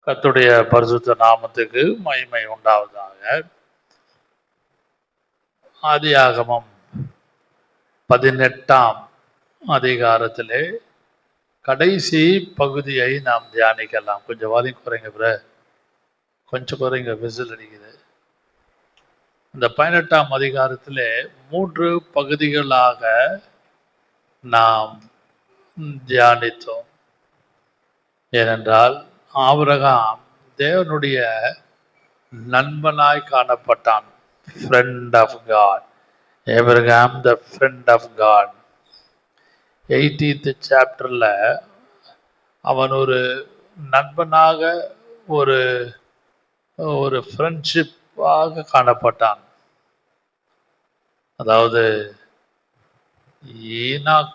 கர்த்தருடைய பரிசுத்த நாமத்துக்கு மகிமை உண்டாவதாக. ஆதியாகமம் 18ஆம் அதிகாரத்திலே கடைசி பகுதியை நாம் தியானிக்கலாம். கொஞ்சம் வாதி குறைங்க கொஞ்சம் குறைங்க, விசில் அடிக்குது. இந்த 18ஆம் அதிகாரத்திலே 3 பகுதிகளாக நாம் தியானித்தோம். ஏனென்றால் ஆபிரகாம் தேவனுடைய நண்பனாய் காணப்பட்டான். Friend of God. Abraham the friend of God. 18th சாப்டர்ல அவன் ஒரு நண்பனாக ஒரு ஒரு ஃப்ரெண்ட்ஷிப்பாக காணப்பட்டான். அதாவது Enoch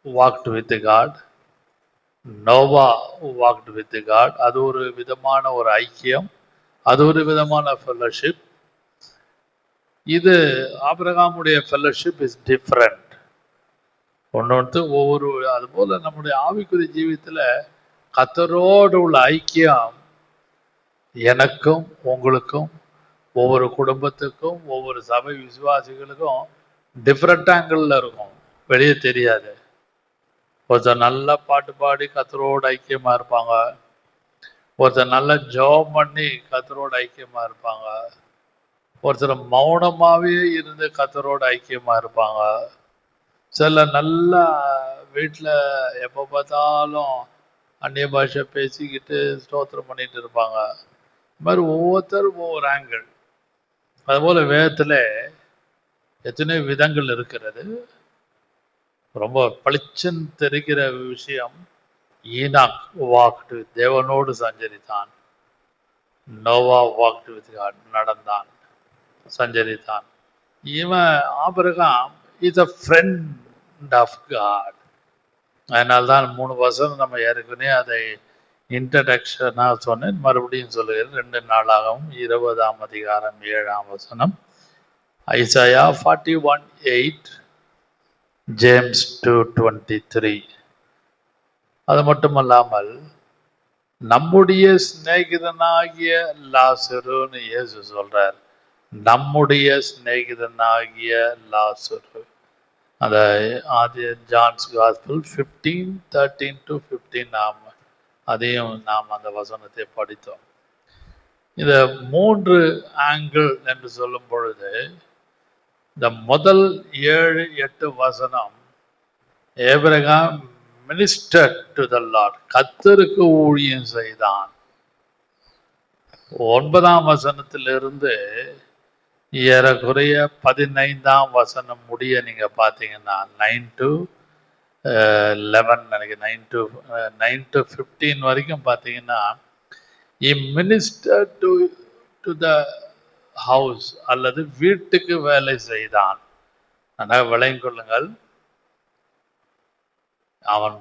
walked with God, Noah walked with God. அது ஒரு விதமான ஒரு ஐக்கியம், அது ஒரு விதமான ஃபெல்லோஷிப். இது ஆபிரகாமுடைய ஃபெல்லோஷிப் இஸ் டிஃப்ரெண்ட். ஒன்று ஒவ்வொரு, அதுபோல நம்முடைய ஆவிக்குரிய ஜீவியத்தில் கர்த்தரோடு உள்ள ஐக்கியம் எனக்கும் உங்களுக்கும், ஒவ்வொரு குடும்பத்துக்கும், ஒவ்வொரு சபை விசுவாசிகளுக்கும் டிஃப்ரெண்ட் ஆங்கிளில் இருக்கும், வெளியே தெரியாது. ஒருத்தர் நல்ல பாட்டு பாடி கர்த்தரோடு ஐக்கியமாக இருப்பாங்க, ஒருத்தர் நல்ல ஜெபம் பண்ணி கர்த்தரோடு ஐக்கியமாக இருப்பாங்க, ஒருத்தர் மௌனமாகவே இருந்து கர்த்தரோடு ஐக்கியமாக இருப்பாங்க, சில நல்ல வீட்டில் எப்போ பார்த்தாலும் அந்நிய பாஷை பேசிக்கிட்டு ஸ்தோத்திரம் பண்ணிட்டு இருப்பாங்க. இது மாதிரி ஒவ்வொருத்தரும் ஒவ்வொரு ஆங்கிள். அதுபோல் வேதத்தில் எத்தனையோ விதங்கள் இருக்கிறது. ரொம்ப பளிச்சன் தெரிகிற விஷயம், ஈனாக் வாக்ட் வித், தேவனோடு சஞ்சரித்தான். நோவா வாக்ட் வித் காட், நடந்தான், சஞ்சரித்தான். இவன் Abraham is a friend of God. அதனால்தான் 3 வசனம் நம்ம ஏற்கனவே அதை இன்ட்ரடக்ஷனாக சொன்னேன், மறுபடியும் சொல்லுகிறேன். 2 நாளாகவும் 20ஆம் அதிகாரம் 7ஆம் வசனம், ஐசாயா 41:8, ஜேம்ஸ் 2:23. அது மட்டுமல்லாமல் நம்முடைய சிநேகிதனாகிய லாசருன்னு இயேசு சொல்றார். நம்முடைய சிநேகிதனாகிய லாசரு. அந்த ஆதி ஜான்ஸ் காஸ்பல் 15:13-15 அதையும் நாம் அந்த வசனத்தை படித்தோம். இந்த 3 ஆங்கிள் என்று சொல்லும் பொழுது, இந்த முதல் 7-8 வசனம் Abraham minister to the Lord, கர்த்தருக்கு ஊழியம் செய்தான். 9ஆம் வசனத்திலிருந்து ஏறக்குறைய 15ஆம் வசனம் முடிய நீங்க பார்த்தீங்கன்னா 9 to 11 நினைக்கிறேன், 9 to 15 வரைக்கும் பார்த்தீங்கன்னா மினிஸ்டர் டு த ஹவுஸ், அல்லது வீட்டுக்கு வேலை செய்தான். நன்றாக விளங்கிக் கொள்ளுங்கள். அவன்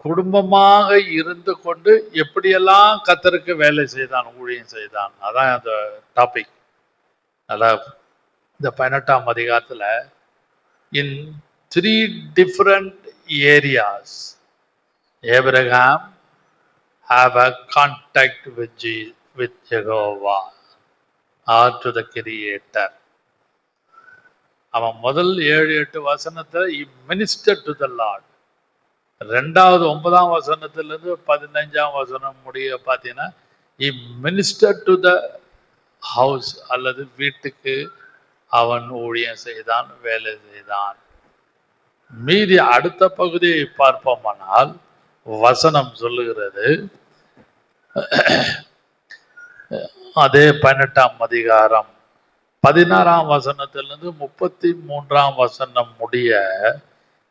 குடும்பமாக இருந்து கொண்டு எப்படியெல்லாம் கர்த்தருக்கு வேலை செய்தான், ஊழியம் செய்தான். அதான் அந்த டாபிக். அதான் இந்த 18ஆம் அதிகாரத்தில் இன் 3 different areas Abraham have a contact with Jehovah or to the Creator. அவன் முதல் 7-8 வசனத்தை மினிஸ்டர் டு த லார்ட். 2வது 9ஆம் வசனத்திலிருந்து 15ஆம் வசனம் முடிய பார்த்தீங்கன்னா மினிஸ்டர் டு த ஹவுஸ், அல்லது வீட்டுக்கு அவன் ஊழியம் செய்தான், வேலை செய்தான். மீதி அடுத்த பகுதியை பார்ப்போமானால் வசனம் சொல்லுகிறது, அதே 18ஆம் அதிகாரம் 16ஆம் வசனத்திலிருந்து 33ஆம் வசனம் முடிய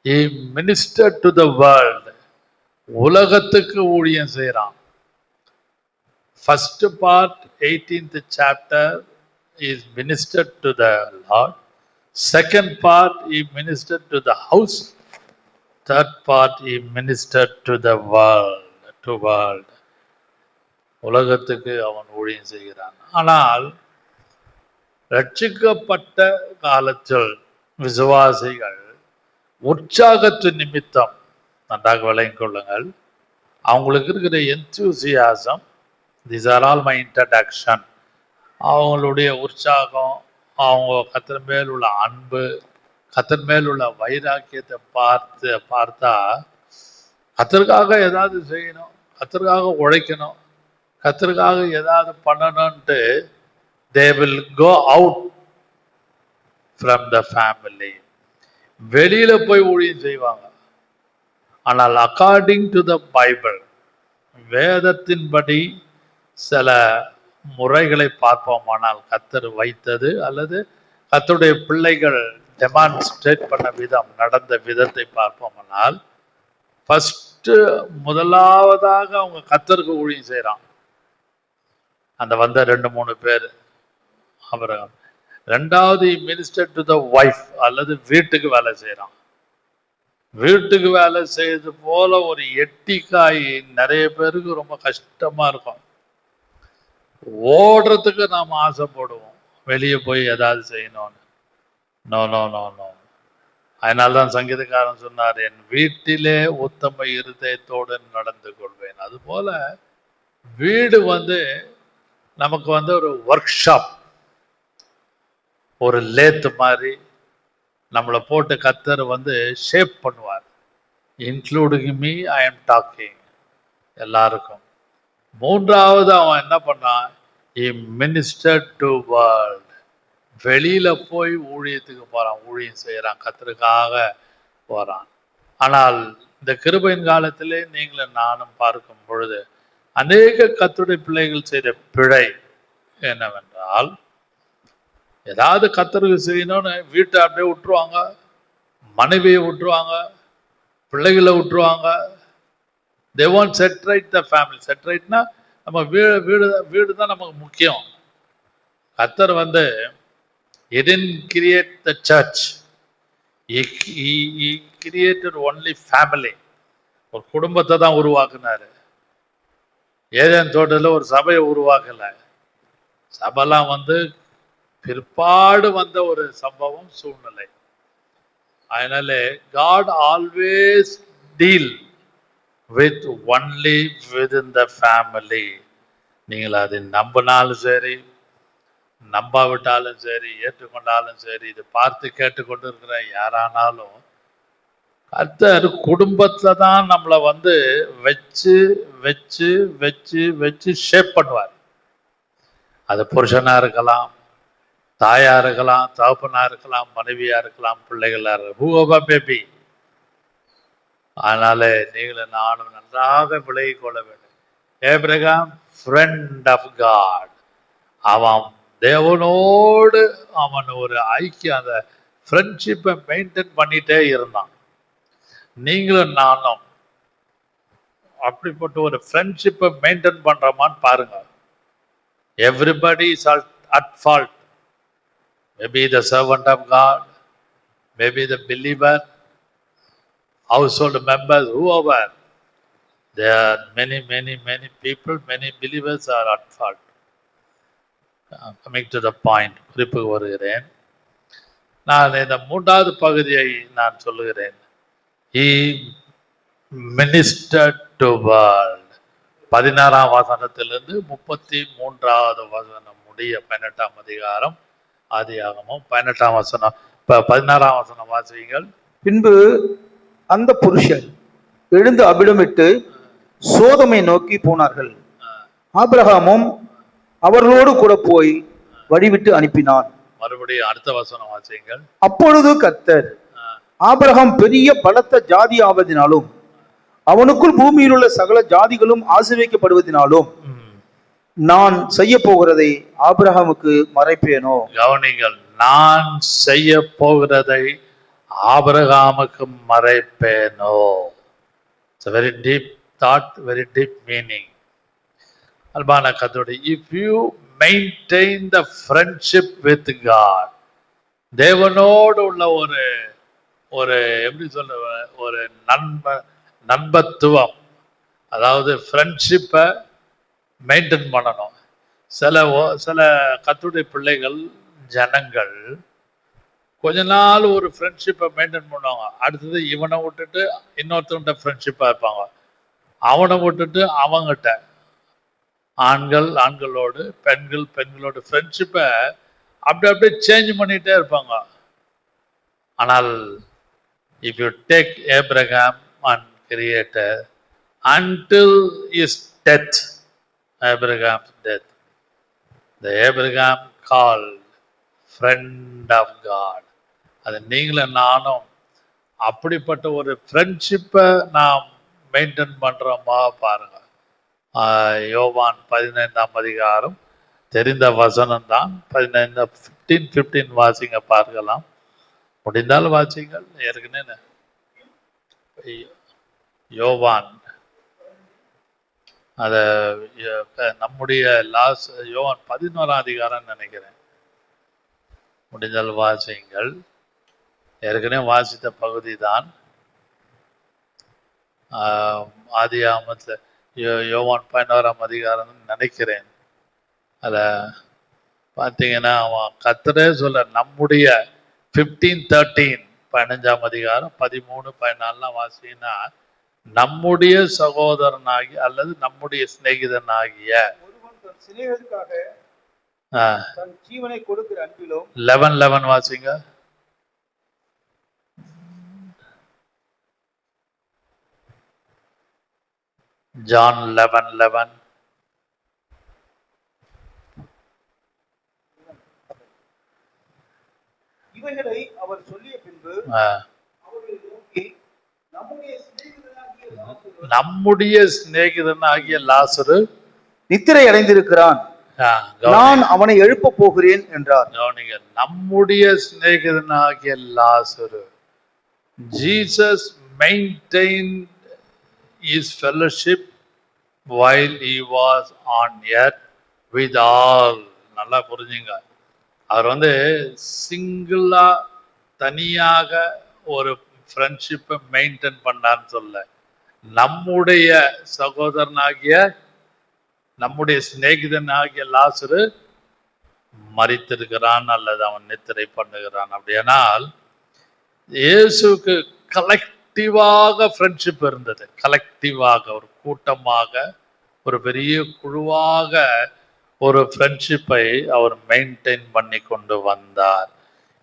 he ministered to the world, உலகத்துக்கு ஊழியம் செய்கிறான். First part 18th chapter is ministered to the Lord. Second part he ministered to the house. Third part he ministered to the world. உலகத்துக்கு அவன் ஊழியம் செய்கிறான். ஆனால் ரட்சிக்கப்பட்ட காலத்தில் விசுவாசிகள் உற்சாகத்து நிமித்தம், நன்றாக விளங்கிக் கொள்ளுங்கள், அவங்களுக்கு இருக்கிற enthusiasm, These are all my introduction. அவங்களுடைய உற்சாகம், அவங்க கர்த்தர் மேல் உள்ள அன்பு, கர்த்தர் மேல் உள்ள வைராக்கியத்தை பார்த்தா கர்த்தருக்காக ஏதாவது செய்யணும், கர்த்தருக்காக உழைக்கணும், கர்த்தருக்காக ஏதாவது பண்ணணும்ட்டு they will go out from the family. வெளியில போய் ஊழியம் செய்வாங்க. ஆனால் அக்கார்டிங் டு த பைபிள், வேதத்தின்படி சில முறைகளை பார்ப்போமானால், கர்த்தர் வைத்தது அல்லது கர்த்தருடைய பிள்ளைகள் டெமான்ஸ்ட்ரேட் பண்ண விதம், நடந்த விதத்தை பார்ப்போமானால், முதலாவதாக அவங்க கர்த்தருக்கு ஊழியம் செய்யறான். அந்த வந்த 2-3 பேர். அப்புறம் ரெண்டாவது மினிஸ்டர் டு த வைஃப், அல்லது வீட்டுக்கு வேலை செய்யறான். வீட்டுக்கு வேலை செய்யறது போல ஒரு எட்டிக்காய் நிறைய பேருக்கு ரொம்ப கஷ்டமா இருக்கும். ஓடுறதுக்கு நாம் ஆசைப்படுவோம், வெளியே போய் ஏதாவது செய்யணும்னு. No no no no. அதனால்தான் சங்கீதக்காரன் சொன்னார், என் வீட்டிலே உத்தம இருதயத்தோடு நடந்து கொள்வேன். அது போல வீடு நமக்கு ஒரு ஒர்க் ஷாப், ஒரு லேத்து மாதிரி நம்மளை போட்டு கர்த்தர் ஷேப் பண்ணுவார். Including me, I am docking, எல்லாருக்கும். மூன்றாவது அவன் என்ன பண்ணான், he ministered to world. வெளியில போய் ஊழியத்துக்கு போறான், ஊழியம் செய்யறான், கர்த்தருக்காக போறான். ஆனால் இந்த கிருபையின் காலத்திலே நீங்களும் நானும் பார்க்கும் பொழுது அநேக கர்த்தருடைய பிள்ளைகள் செய்த பிழை என்னவென்றால், ஏதாவது கர்த்தருக்கு செய்யணும்னு வீட்டை அப்படியே விட்டுருவாங்க, மனைவியை விட்டுருவாங்க, பிள்ளைகளை விட்டுருவாங்க. they won't set right the family. set rightனா நம்ம வீடு தான் நமக்கு முக்கியம். கர்த்தர் he didn't create the church, he created only family. ஒரு குடும்பத்தை தான் உருவாக்குனாரு. ஏதேன் தோட்டத்தில் ஒரு சபையை உருவாக்கல. சபைலாம் பிற்பாடு வந்த ஒரு சம்பவம், சூழ்நிலை. அதனால God always deal with only within the family. நீங்கள் அதை நம்பினாலும் சரி, நம்பாவிட்டாலும் சரி, ஏற்றுக்கொண்டாலும் சரி, இது பார்த்து கேட்டுக்கொண்டு இருக்கிற யாரானாலும் கர்த்தர் குடும்பத்துல தான் நம்மளை வச்சு வச்சு வச்சு வச்சு ஷேப் பண்ணுவார். அது புருஷனா இருக்கலாம், தாயா இருக்கலாம், தகப்பனா இருக்கலாம், மனைவியா இருக்கலாம், பிள்ளைகளா இருக்கலாம், whoever may be. அதனால நீங்களும் நானும் நன்றாக விலகி கொள்ள வேண்டும். ஏப்ரகாம் ஃப்ரெண்ட் ஆஃப் காட், அவன் தேவனோடு அவன் ஒரு ஐக்கியம், அந்த ஃப்ரெண்ட்ஷிப்பை மெயின்டைன் பண்ணிட்டே இருந்தான். நீங்களும் நானும் அப்படிப்பட்ட ஒரு ஃப்ரெண்ட்ஷிப்பை மெயின்டைன் பண்றோமான்னு பாருங்க. Everybody is at fault. Maybe the servant of God, maybe the believer, household members, whoever. There are many people, many believers are at fault. Coming to the point, குறிப்புக்கு வருகிறேன். நான் இந்த 3வது பகுதியை நான் சொல்லுகிறேன். He ministered to world. 16ஆம் வசனத்திலிருந்து 33வது வசனம் முடிய 18ஆம் அதிகாரம் ஆதியாகமம் 18ஆம் வசனம் 16ஆம் வசனம் வாசியுங்கள். பின்பு அந்த புருஷர் எழுந்து அபிடமிட்டு சோதமை நோக்கி போனார்கள். ஆபிரகாமும் அவர்களோடு கூட போய் வழிவிட்டு அனுப்பினான். மறுபடியும் அடுத்த வசனம் வாசியுங்கள். அப்பொழுது கர்த்தர் ஆபிரகாம் பெரிய பலத்த ஜாதி ஆவதினாலும் அவனுக்குள் பூமியில் உள்ள சகல ஜாதிகளும் ஆசீர்வதிக்கப்படுவதினாலும் நான் செய்ய போகிறதை ஆபிரகாமுக்கு மறைப்பேனோ. கவனிங்கள், நான் செய்ய போகிறதை ஆபிரகாமுக்கு மறைப்பேனோ. It's a very deep thought, very deep meaning. அல்பான கர்த்தருடைய, if you maintain the friendship with God, தேவனோடு உள்ள ஒரு எப்படி சொல்ல, ஒரு நண்பத்துவம், அதாவது ஃப்ரெண்ட்ஷிப்பை மெயின்டைன் பண்ணணும். சில கர்த்தருடைய பிள்ளைகள், ஜனங்கள் கொஞ்ச நாள் ஒரு ஃப்ரெண்ட்ஷிப்பை மெயின்டைன் பண்ணுவாங்க. அடுத்தது இவனை விட்டுட்டு இன்னொருத்தவன்கிட்ட ஃப்ரெண்ட்ஷிப்பாக இருப்பாங்க, அவனை விட்டுட்டு அவங்ககிட்ட. ஆண்கள் ஆண்களோடு, பெண்கள் பெண்களோடு ஃப்ரெண்ட்ஷிப்பை அப்படியே சேஞ்ச் பண்ணிட்டே இருப்பாங்க. ஆனால் if you take Abraham and creator until his death, Abraham's death, the Abraham called friend of God. அது நீங்களும் நானும் அப்படிப்பட்ட ஒரு ஃப்ரெண்ட்ஷிப்பை நாம் மெயின்டைன் பண்றோமா பாருங்க. யோவான் 15ஆம் அதிகாரம் தெரிந்த வசனம் தான். 15 வாசிங்க, பார்க்கலாம். முடிந்தால் வாசிங்கள். ஏற்கனவே யோவான் அத நம்முடைய யோவான் 11ஆம் அதிகாரம் நினைக்கிறேன். முடிந்தால் வாசிங்கள். ஏற்கனவே வாசித்த பகுதி தான். ஆதியாகமத்துல யோவான் 11ஆம் அதிகாரம் நினைக்கிறேன். அத பார்த்தீங்கன்னா அவன் கர்த்தரே சொல்ல, நம்முடைய 15:13 15ஆம் அதிகாரம் 13 14 வாசினா, நம்முடைய சகோதரனாகிய அல்லது நம்முடைய சிநேகிதனாகிய ஒருவன் தன் சிநேகிதருக்காக தன் ஜீவனை கொடுக்கிற அன்பிலும் 11 வாசிங்க. ஜான் 11. இவைகளை அவர் சொல்லிய பின்பு அவர்களை நோக்கி, நம்முடைய சிநேகிதனாகிய லாசரு நித்திரை அடைந்திருக்கிறான், நான் அவனை எழுப்ப போகிறேன் என்றார். கவனிங்க, நம்முடைய சிநேகிதனாகிய லாசரு. Jesus maintained his fellowship while he was on earth with all. நல்லா புரிஞ்சுங்க. அவர் சிங்கிளா தனியாக ஒரு ஃப்ரெண்ட்ஷிப்பை மெயின்டைன் பண்ணான்னு சொல்ல, நம்முடைய சகோதரனாகிய நம்முடைய சிநேகிதனாகிய லாசரு மரித்திருக்கிறான் அல்லது அவன் நித்திரை பண்ணுகிறான். அப்படியானால் இயேசுக்கு கலெக்டிவாக ஃப்ரெண்ட்ஷிப் இருந்தது. கலெக்டிவாக, ஒரு கூட்டமாக, ஒரு பெரிய குழுவாக ஒரு ஃப்ரெண்ட்ஷிப்பை அவர் மெயின்டைன் பண்ணி கொண்டு வந்தார்.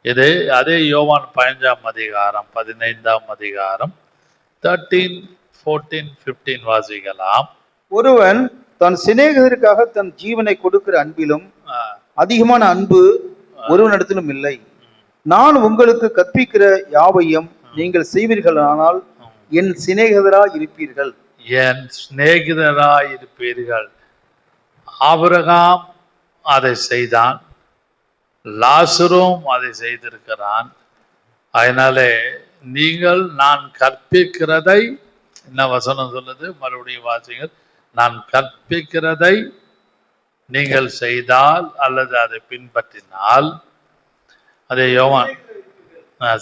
இது அதே யோவான் 15ஆம் அதிகாரம் 15ஆம் அதிகாரம் 13, 14, 15 வாசிக்கலாம். ஒருவன் தன் சிநேகிதருக்காக தன் ஜீவனை கொடுக்கிற அன்பிலும் அதிகமான அன்பு ஒருவனிடத்திலும் இல்லை. நான் உங்களுக்கு கற்பிக்கிற யாவையும் நீங்கள் செய்வீர்களானால் என் சிநேகிதராய் இருப்பீர்கள். என் சிநேகிதராய் இருப்பீர்கள். ஆபிரகாம் அதை செய்தான், லாசரும் அதை செய்திருக்கிறான். அதனாலே நீங்கள் நான் கற்பிக்கிறதை, என்ன வசனம் சொல்லுது, மறுபடியும் வாசிங்கள். நான் கற்பிக்கிறதை நீங்கள் செய்தால் அல்லது அதை பின்பற்றினால், அதே யோவான்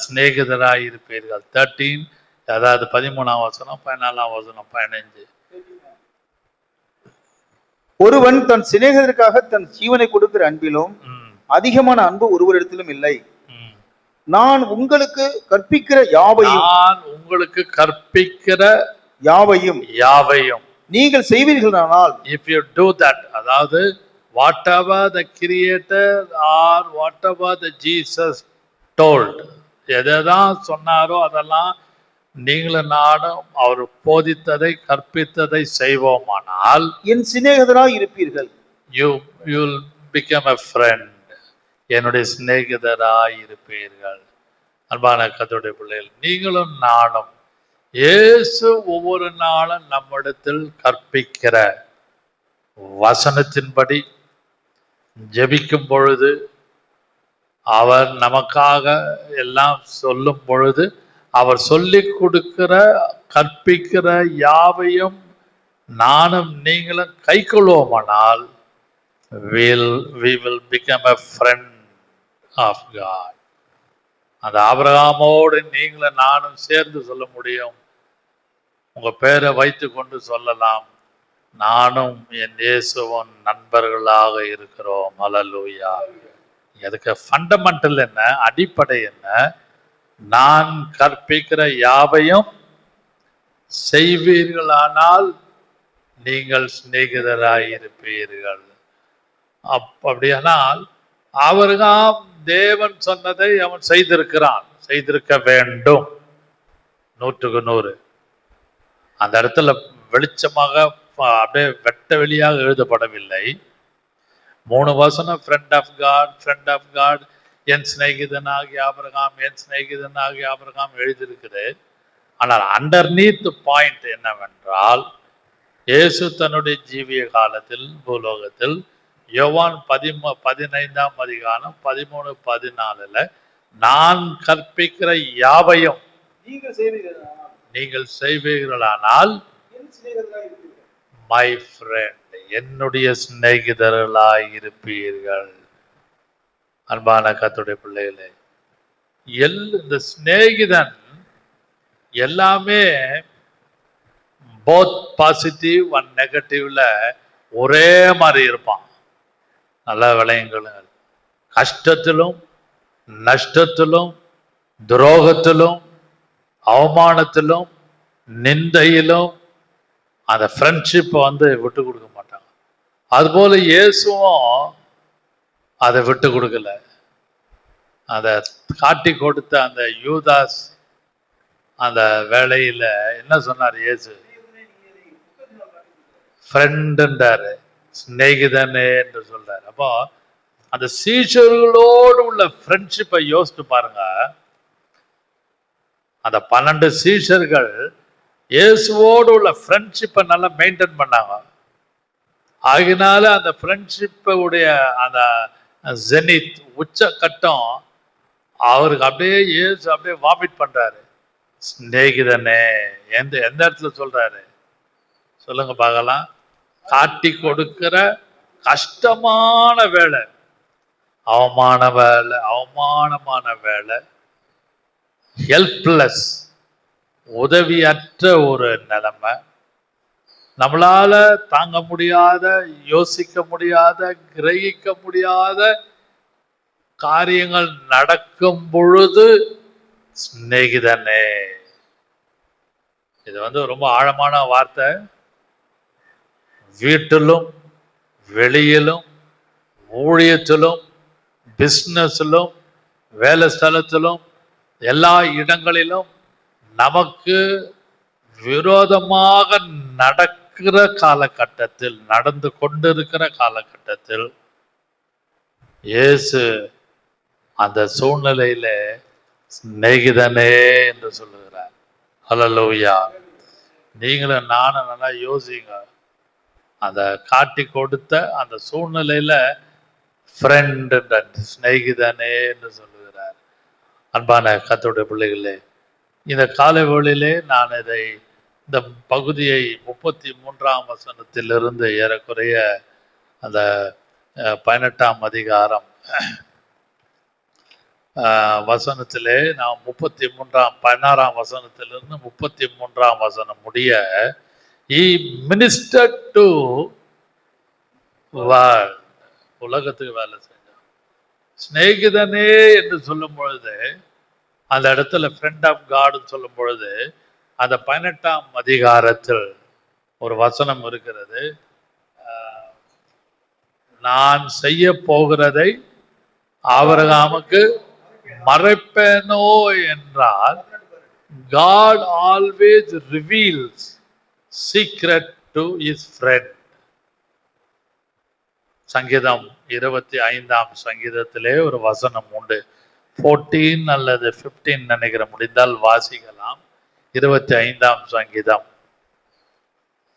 சிநேகிதராய் இருப்பீர்கள். 13, அதாவது 13ஆம் வசனம், 14ஆம் வசனம், 15. ஒருவன் தன் சிநேகிதருக்காக தன் ஜீவனை கொடுக்கிற அன்பிலும் அதிகமான அன்பு ஒருவரிடத்திலும் இல்லை. நான் உங்களுக்கு கற்பிக்கிற யாவையும், நான் உங்களுக்கு கற்பிக்கிற யாவையும் யாவையும் நீங்கள் செய்வீர்களானால், if you do that, அதாவது whatever the creator or whatever the Jesus told, எதைதான் சொன்னாரோ அதெல்லாம் நீங்களும் நானும் அவர் போதித்ததை கற்பித்ததை செய்வோமானால் என் சிநேகிதராய் இருப்பீர்கள். you will become a friend. என்னுடைய சிநேகிதராய் இருப்பீர்கள். அன்பான கர்த்தருடைய பிள்ளைகள், நீங்களும் நானும் இயேசு ஒவ்வொரு நாளும் நம்மிடத்தில் கற்பிக்கிற வசனத்தின்படி ஜெபிக்கும் பொழுது, அவர் நமக்காக எல்லாம் சொல்லும் பொழுது, அவர் சொல்லிக் கொடுக்கிற கற்பிக்கிற யாவையும் நானும் நீங்களும் கை கொள்வோமானால் we will become a friend of God. அந்த ஆபிரகாமோடு நீங்களும் நானும் சேர்ந்து சொல்ல முடியும். உங்க பேரை வைத்து கொண்டு சொல்லலாம், நானும் என் இயேசுவும் நண்பர்களாக இருக்கிறோம். அல்லேலூயா. அதுக்கு ஃபண்டமெண்டல் என்ன, அடிப்படை என்ன? நான் கற்பிக்கிற யாவையும் செய்வீர்களானால் நீங்கள் சிநேகிதராயிருப்பீர்கள். அப்படியானால் அவர்காம் தேவன் சொன்னதை அவன் செய்திருக்கிறான், செய்திருக்க வேண்டும் 100க்கு 100. அந்த இடத்துல வெளிச்சமாக அப்படியே வெட்ட வெளியாக எழுதப்படவில்லை. 3 வசனம் friend of God, friend of God, என் சிநேகிதனாகிய ஆபிரகாம், என் சிநேகிதனாகிய ஆபிரகாம் எழுதியிருக்குது. ஆனால் அண்டர்நீத் பாயிண்ட் என்னவென்றால், இயேசு தன்னுடைய ஜீவிய காலத்தில் பூலோகத்தில் யோவான் 15ஆம் அதிகாரம் 13-14 நான் கற்பிக்கிற யாவையும் நீங்கள் செய்வீர்களானால் மை ஃப்ரெண்ட், என்னுடைய சிநேகிதர்களாய் இருப்பீர்கள். அன்பான கர்த்தருடைய பிள்ளைகளே, இந்த சிநேகிதன் எல்லாமே போத் பாசிட்டிவ் அண்ட் நெகட்டிவ்ல ஒரே மாதிரி இருப்பான். நல்ல விளையங்களும் கஷ்டத்திலும் நஷ்டத்திலும் துரோகத்திலும் அவமானத்திலும் நிந்தையிலும் அந்த ஃப்ரெண்ட்ஷிப்பை விட்டு கொடுக்க மாட்டாங்க. அதுபோல இயேசுவும் அதை விட்டு கொடுக்கல. அதை காட்டி கொடுத்த அந்த யூதாஸ் அந்த வேளையில என்ன சொன்னார் இயேசு? ஃப்ரெண்டுன்றாரு, சிநேகிதனே என்று சொல்றாரு. அப்போ அந்த சீஷர்களோடு உள்ள ஃப்ரெண்ட்ஷிப்பை யோசித்து பாருங்க. அந்த 12 சீஷர்கள் இயேசுவோடு உள்ள ஃப்ரெண்ட்ஷிப்பை நல்லா மெயின்டைன் பண்ணாங்க. ஆகினால அந்த ஃப்ரெண்ட்ஷிப்புடைய அந்த ஜெனித் உச்சக்கட்டம் அவருக்கு அப்படியே இயேசு அப்படியே வாமிட் பண்றாரு. சிநேகிதனே எந்த இடத்துல சொல்றாரு சொல்லுங்க பார்க்கலாம். காட்டி கொடுக்கிற கஷ்டமான வேலை, அவமானமான வேலை, ஹெல்ப்லெஸ், உதவியற்ற ஒரு நிலைமை, நம்மளால தாங்க முடியாத, யோசிக்க முடியாத, கிரகிக்க முடியாத காரியங்கள் நடக்கும் பொழுது சிநேகிதனே. இது ரொம்ப ஆழமான வார்த்தை. வீட்டிலும் வெளியிலும் ஊழியத்திலும் பிஸ்னஸிலும் வேலை ஸ்தலத்திலும் எல்லா இடங்களிலும் நமக்கு விரோதமாக நடக்கிற காலகட்டத்தில், நடந்து கொண்டிருக்கிற காலகட்டத்தில் இயேசு அந்த சூழ்நிலையில சிநேகிதனே என்று சொல்லுகிறார். ஹல்லேலூயா. நீங்களும் நானும் நல்லா யோசிங்க. அந்த காட்டி கொடுத்த அந்த சூழ்நிலையில ஃப்ரெண்ட், சிநேகிதனே என்று சொல்லுகிறார். அன்பான கர்த்தருடைய பிள்ளைகளே, இந்த காலை வேளையிலே நான் இந்த பகுதியை 33ஆம் வசனத்திலிருந்து ஏறக்குறைய அந்த 18ஆம் அதிகாரம் வசனத்திலே நான் 16ஆம் வசனத்திலிருந்து 33ஆம் வசனம் முடிய he ministered to world, உலகத்துக்கு வேலை செஞ்சான். சிநேகிதனே என்று சொல்லும் பொழுது அந்த இடத்துல ஃப்ரெண்ட் ஆஃப் காட்னு சொல்லும் பொழுது அந்த 18ஆம் அதிகாரத்தில் ஒரு வசனம் இருக்கிறது. நான் செய்ய போகிறதை ஆபிரகாமுக்கு மறைப்பேனோ என்றால், God always reveals secret to his friend. சங்கீதம் 25ஆம் சங்கீதத்திலே ஒரு வசனம் உண்டு. 14 அல்லது 15 நினைக்கிற, முடிந்தால் வாசிக்கலாம். 25ஆம் சங்கீதம்.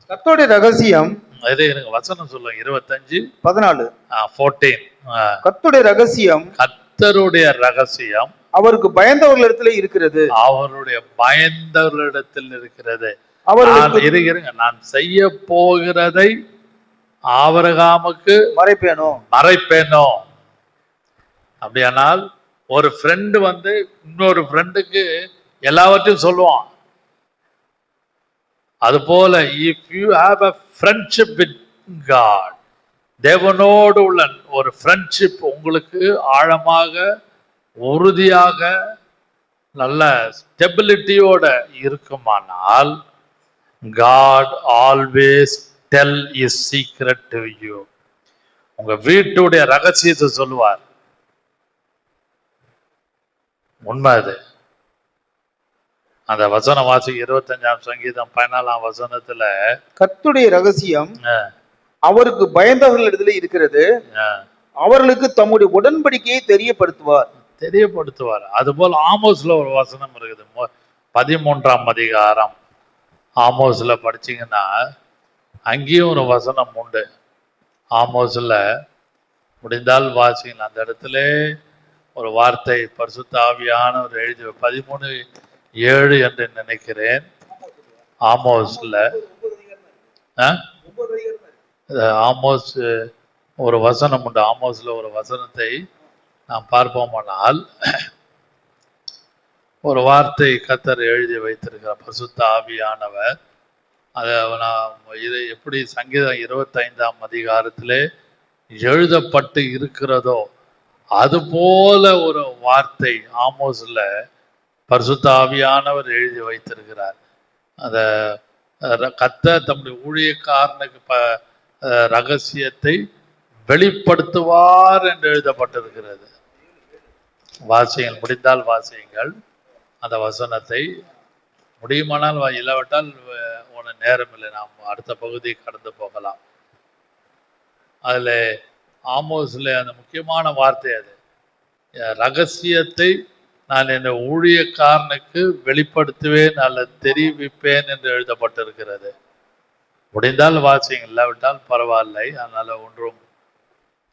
கர்த்தருடைய ரகசியம், எனக்கு வசனம் சொல்லுங்க. 25:14. 14. கர்த்தருடைய ரகசியம், கர்த்தருடைய ரகசியம் அவருக்கு பயந்தவர்களிடத்தில் இருக்கிறது, அவருடைய பயந்தவர்களிடத்தில் இருக்கிறது. அவர்கள் நான் செய்ய போகிறதை ஆபிரகாமுக்கு மறைப்பேனோ. அப்படியானால் ஒரு ஃப்ரெண்டு இன்னொரு ஃப்ரெண்டுக்கு எல்லாவற்றையும் சொல்லுவான். அதுபோல if you have a friendship with God, தேவனோடு உள்ள ஒரு ஃப்ரெண்ட்ஷிப் உங்களுக்கு ஆழமாக, உறுதியாக, நல்ல ஸ்டெபிலிட்டியோட இருக்குமானால், God always tell his secret to you. உங்க வீட்டுடைய ரகசியத்தை சொல்லுவார். உண்மை அது. அந்த வசனம் வாசி 25ஆம் சங்கீதம் 14ஆம் வசனத்துல கர்த்தருடைய ரகசியம் அவருக்கு பயந்தவர்களிடத்துல இருக்கிறது, அவர்களுக்கு தம்முடைய உடன்படிக்கையை தெரியப்படுத்துவார். அதுபோல் ஆமோஸ்ல ஒரு வசனம் இருக்குது, 13ஆம் அதிகாரம். ஆமோஸ்ல படிச்சீங்கன்னா அங்கேயும் ஒரு வசனம் உண்டு. ஆமோஸ்ல முடிந்தால் வாசிங்க. அந்த இடத்துல ஒரு வார்த்தை பரிசுத்த ஆவியானவர் எழுதி 13:7 என்று நினைக்கிறேன். ஆமோஸ்ல ஆமோஸ் ஒரு வசனம் உண்டு. ஆமோஸ்ல ஒரு வசனத்தை நாம் பார்ப்போமானால் ஒரு வார்த்தை கர்த்தர் எழுதி வைத்திருக்கிறார் பரிசுத்த ஆவியானவர். அதை இது எப்படி சங்கீதம் 25ஆம் அதிகாரத்திலே எழுதப்பட்டு இருக்கிறதோ அது போல ஒரு வார்த்தை ஆமோஸ்ல பரிசுத்த ஆவியானவர் எழுதி வைத்திருக்கிறார். அத கர்த்தர் தம்முடைய ஊழியக்காரனுக்கு ரகசியத்தை வெளிப்படுத்துவார் என்று எழுதப்பட்டிருக்கிறது. வாசியுங்கள், முடிந்தால் வாசியுங்கள் அந்த வசனத்தை. முடியுமானால் இல்லாவிட்டால் உன நேரம் இல்லை, நாம் அடுத்த பகுதியை கடந்து போகலாம். அதுல ஆமோஸ்ல அந்த முக்கியமான வார்த்தை அது, ரகசியத்தை நான் என் ஊழியக்காரனுக்கு வெளிப்படுத்துவேன் அல்லது தெரிவிப்பேன் என்று எழுதப்பட்டிருக்கிறது. முடிந்தால் வாசிங்க, இல்லாவிட்டால் பரவாயில்லை. அதனால ஒன்றும்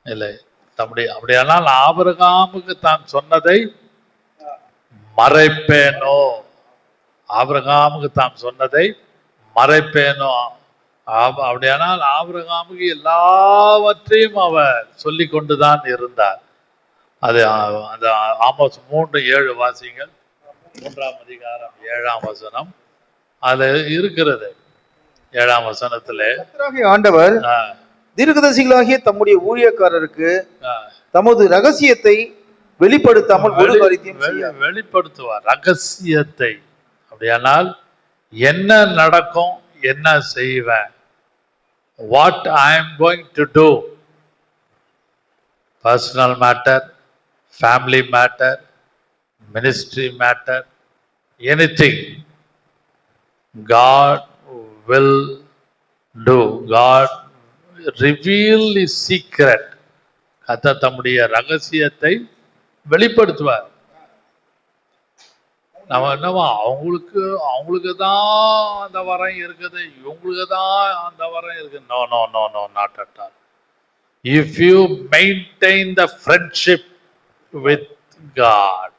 இல்லை. அப்படியானால் ஆபிரகாமுக்கு தான் சொன்னதை மறைப்பேனோ, ஆபிரகாமுக்கு தான் சொன்னதை மறைப்பேனோ. அப்படியானால் ஆபிரகாமுக்கு எல்லாவற்றையும் அவர் சொல்லி கொண்டுதான் இருந்தார். அது அந்த ஆமோஸ் 3:7 வாசிங்கள். 3ஆம் அதிகாரம் 7ஆம் வசனம் அதுல இருக்கிறது. 7ஆம் வசனத்திலே ஆண்டவர் தீர்க்கதரிசிகளாகிய தம்முடைய ஊழியக்காரருக்கு தமது ரகசியத்தை வெளிப்படுத்தாமல் ஒரு காரியத்தையும் வெளிப்படுத்துவார். ரகசியத்தை. அப்படியானால் என்ன நடக்கும், என்ன செய்வேன், what I am going to do, personal matter, family matter, ministry matter, anything God will do. God reveal his secret. கர்த்தர் தம்முடைய ரகசியத்தை வெளிப்படுத்துவார். நம்ம என்னவா அவங்களுக்கு தான் அந்த வரம் இருக்குது, இவங்களுக்கு தான் அந்த வரம் இருக்கு. No no no no, not at all. If you maintain the friendship with God,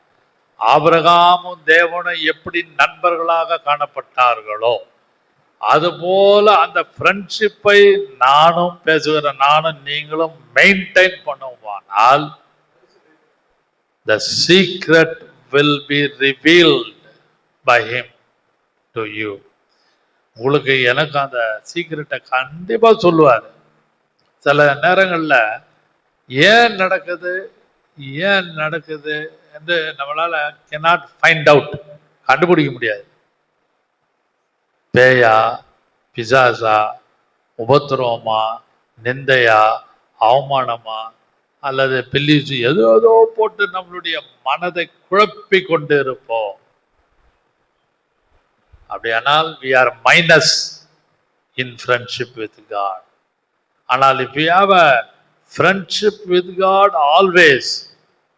ஆபிரகாமும் தேவனும் எப்படி நண்பர்களாக காணப்பட்டார்களோ அதுபோல அந்த ஃப்ரெண்ட்ஷிப்பை நானும் நீங்களும் மெயின்டைன் பண்ணுவானால் the secret will be revealed by him to you. உங்களுக்கு எனக்கு அந்த சீக்கிரட்டை கண்டிப்பா சொல்லுவார். சில நேரங்கள்ல ஏன் நடக்குது என்று நம்மளால cannot find out, கண்டுபிடிக்க முடியாது. பேயா, பிசாசா, உபத்திரவமா, நிந்தையா, அவமானமா அல்லது பில்லிசு ஏதோ போட்டு நம்மளுடைய மனதை குழப்பி கொண்டு இருப்போம். அப்படியானால் we are minus in friendship with God. ஆனால் if we have a friendship with God always,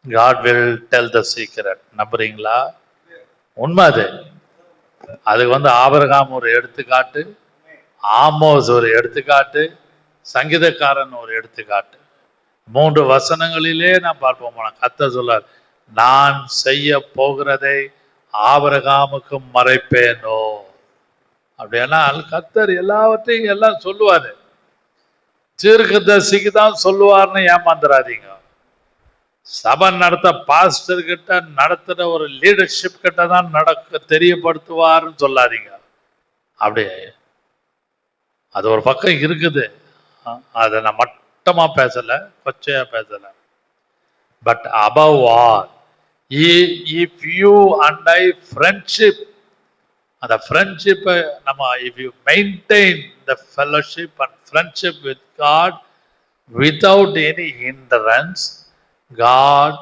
God will tell the secret. நம்புறீங்களா? உண்மை அது. அதுக்கு ஆபிரகாம் ஒரு எடுத்துக்காட்டு, ஆமோஸ் ஒரு எடுத்துக்காட்டு, சங்கீதக்காரன் ஒரு எடுத்துக்காட்டு. 3 வசனங்களிலே நான் பார்ப்போம். கர்த்தர் சொல்றார், நான் செய்ய போகிறதை ஆபிரகாமுக்கு மறைப்பேனோ. அப்படியானால் கர்த்தர் எல்லாவற்றையும் எல்லாம் சொல்லுவாரு. தீர்க்கதரிசிக்கு தான் சொல்லுவார்னு ஏமாந்துடாதீங்க. சபை நடத்த பாஸ்டர் கிட்ட, நடத்துற ஒரு லீடர்ஷிப் கிட்ட தான் தெரியப்படுத்துவார்னு சொல்லாதீங்க. அப்படியே அது ஒரு பக்கம் இருக்குது. அதை நான் மட்டமா பேசல, கொச்சையா பேசல. But above all, if you and I friendship அந்த ஃப்ரெண்ட்ஷிப்பை நம்ம if you maintain the fellowship and friendship with God without any hindrance, God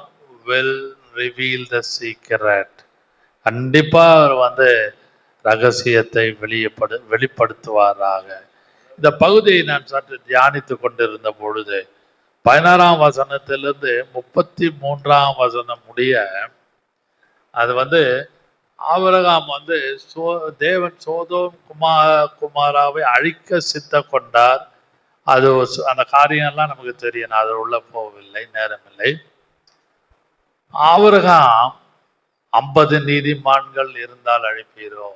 will reveal the secret. கண்டிப்பா அவர் வந்து ரகசியத்தை வெளிப்படுத்துவாராக. இந்த பகுதியை நான் சற்று தியானித்து கொண்டிருந்த பொழுது 16ஆம் வசனத்திலிருந்து 33ஆம் வசனம் முடிய அது வந்து ஆபிரகாம் வந்து தேவன் சோதோம் குமாராவை அழிக்க சித்தம் கொண்டார். அது அந்த காரியம்லாம் நமக்கு தெரியும், நான் அதில் உள்ள போகவில்லை, நேரமில்லை. ஆபிரகாம் 50 நீதிமான்கள் இருந்தால் அழிப்பீரோ,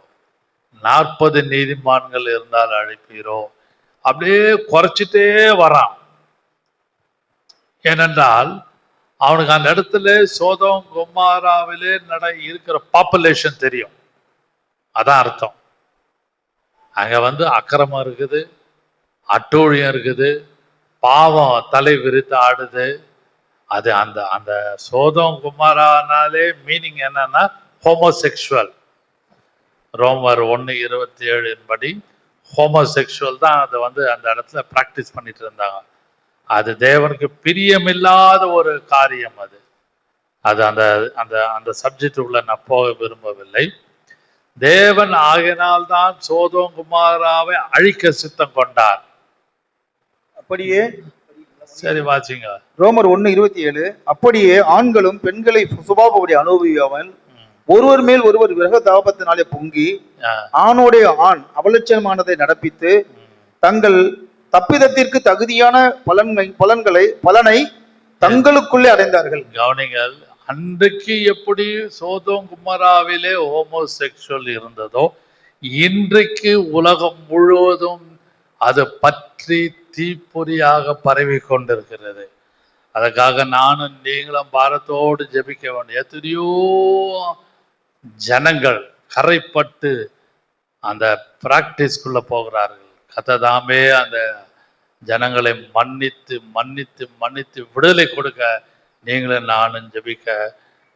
40 நீதிமான்கள் இருந்தால் அழிப்பீரோ, அப்படியே குறைச்சிட்டே வரான். ஏனென்றால் அவனுக்கு அந்த இடத்துல சோதோம் கொமாராவிலே இருக்கிற பாப்புலேஷன் தெரியும். அதான் அர்த்தம். அங்க வந்து அக்கிரமம் இருக்குது, அட்டூழியம் இருக்குது, பாவம் தலை விரித்து ஆடுது. அது அந்த அந்த சோதோம் குமாரானாலே மீனிங் என்னன்னா ஹோமோசெக்சுவல். ரோமர் 1:27 படி ஹோமோசெக்சுவல் தான் அதை வந்து அந்த இடத்துல பிராக்டிஸ் பண்ணிட்டு இருந்தாங்க. அது தேவனுக்கு பிரியமில்லாத ஒரு காரியம். அது அது அந்த அந்த அந்த சப்ஜெக்ட் உள்ள நான் போக விரும்பவில்லை. தேவன் ஆகினால்தான் சோதோம் குமாராவை அழிக்க சித்தம் கொண்டார். அப்படியே சரி வாசிங்க. ரோமர் 1:27 அப்படியே ஆண்களும் பெண்களை சுபாவப்படி அனுபவியாமல் ஒருவர் மேல் ஒருவர் விரக தாபத்தினாலே பொங்கி ஆணோடைய ஆண் அவலட்சணமானதை நடப்பித்து தங்கள் தப்பிதத்திற்கு தகுதியான பலனை தங்களுக்குள்ளே அடைந்தார்கள். கவனிங்கள், அன்றைக்கு எப்படி சோதோம் குமாராவிலே ஹோமோசெக்சுவல் இருந்ததோ இன்றைக்கு உலகம் முழுவதும் அது பற்றி தீப்பொறியாக பரவி கொண்டிருக்கிறது. அதுக்காக நானும் நீங்களும் பாரத்தோடு ஜெபிக்க வேண்டிய எத்தனையோ ஜனங்கள் கரைப்பட்டு அந்த பிராக்டிஸ்குள்ள போகிறார்கள். கத்ததாமே அந்த ஜனங்களை மன்னித்து மன்னித்து மன்னித்து விடுதலை கொடுக்க நீங்களும் நானும் ஜெபிக்க